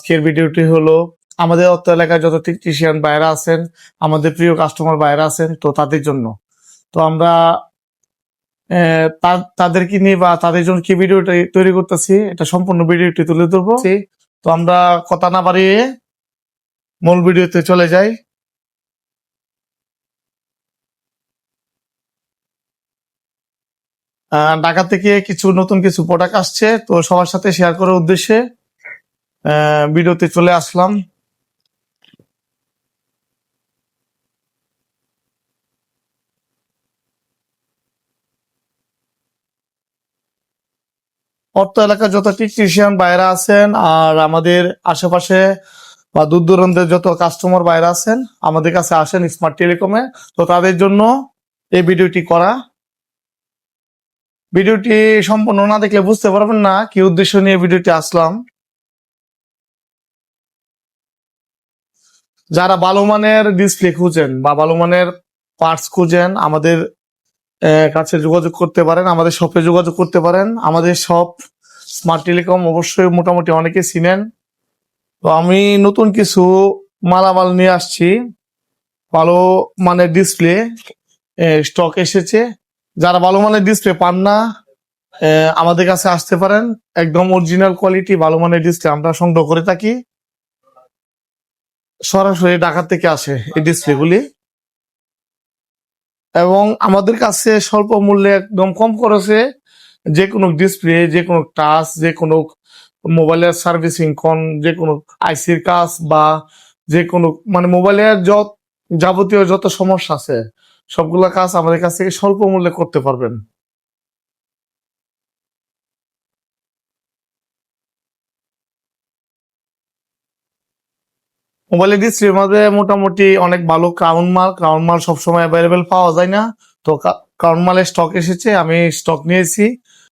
আজকের ভিডিওটি হলো আমাদের অত্র এলাকায় যত টেকনিশিয়ান ভাইরা আছেন, আমাদের প্রিয় কাস্টমার ভাইরা আছেন, তো তাদের জন্য। তো আমরা তাদেরকে নিয়ে বা তাদের জন্য কি ভিডিওটা তৈরি করতেছি, এটা সম্পূর্ণ ভিডিওটি তুলে ধরবো। তো আমরা কথা না বাড়িয়ে মূল ভিডিওতে চলে যাই। ঢাকা থেকে নতুন কিছু প্রোডাক্ট আসছে, তো সবার সাথে শেয়ার করার উদ্দেশ্যে ভিডিওতে চলে আসলাম। অত্র এলাকার যত টেকনিশিয়ান বাইরা আছেন আর আমাদের আশেপাশে বা দূর দূরান্তের যত কাস্টমার বাইরা আছেন, আমাদের কাছে আসেন স্মার্ট টেলিকমে। তো তাদের জন্য এই ভিডিওটি করা। ভিডিওটি সম্পূর্ণ না দেখলে বুঝতে পারবেন না কি উদ্দেশ্য নিয়ে ভিডিওটি আসলাম। যারা ভালো মানের ডিসপ্লে খুঁজেন বা ভালো মানের পার্টস খুঁজেন, আমাদের কাছে যোগাযোগ করতে পারেন, আমাদের শপে যোগাযোগ করতে পারেন। আমাদের শপ স্মার্ট টেলিকম অবশ্যই মোটামুটি অনেকে চিনেন। তো আমি নতুন কিছু মালামাল নিয়ে আসছি, ভালো মানের ডিসপ্লে স্টক এসেছে। যারা ভালো মানের ডিসপ্লে পান না, আমাদের কাছে আসতে পারেন। একদম অরিজিনাল কোয়ালিটি ভালো মানের ডিসপ্লে আমরা সংগ্রহ করে থাকি। সরাসরি ঢাকা থেকে আসে এই ডিসপ্লেগুলি, এবং আমাদের কাছে স্বল্প মূল্যে একদম কম খরচে যে কোনো ডিসপ্লে, যে কোনো টাচ, যে কোনো মোবাইলের সার্ভিসিং কোন, যে কোনো আইসির কাজ বা যে কোনো মানে মোবাইলের যাবতীয় যত সমস্যা আছে সবগুলা কাজ আমাদের কাছ থেকে স্বল্প মূল্যে করতে পারবেন। মোবাইলের ডিসপ্লের মধ্যে মোটামুটি অনেক ভালো ক্রাউন মাল সবসময় অ্যাভেলেবেল পাওয়া যায় না। তো ক্রাউন মালের স্টক এসেছে, আমি স্টক নিয়েছি।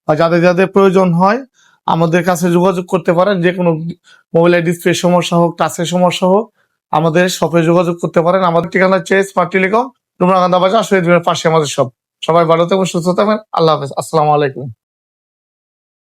আর যাদের যাদের প্রয়োজন হয় আমাদের কাছে যোগাযোগ করতে পারেন। যে কোনো মোবাইলের ডিসপ্লে সমস্যা হোক, টাচের সমস্যা হোক, আমাদের শপে যোগাযোগ করতে পারেন। আমাদের ঠিকানা হচ্ছে স্মার্ট টেলিকম, ডুমরাকান্দা বাজার, শহীদ মিনারের পাশে আমাদের শপ। সবাই ভালো থাকবেন, সুস্থ থাকবেন। আল্লাহ হাফেজ, আসসালামু আলাইকুম।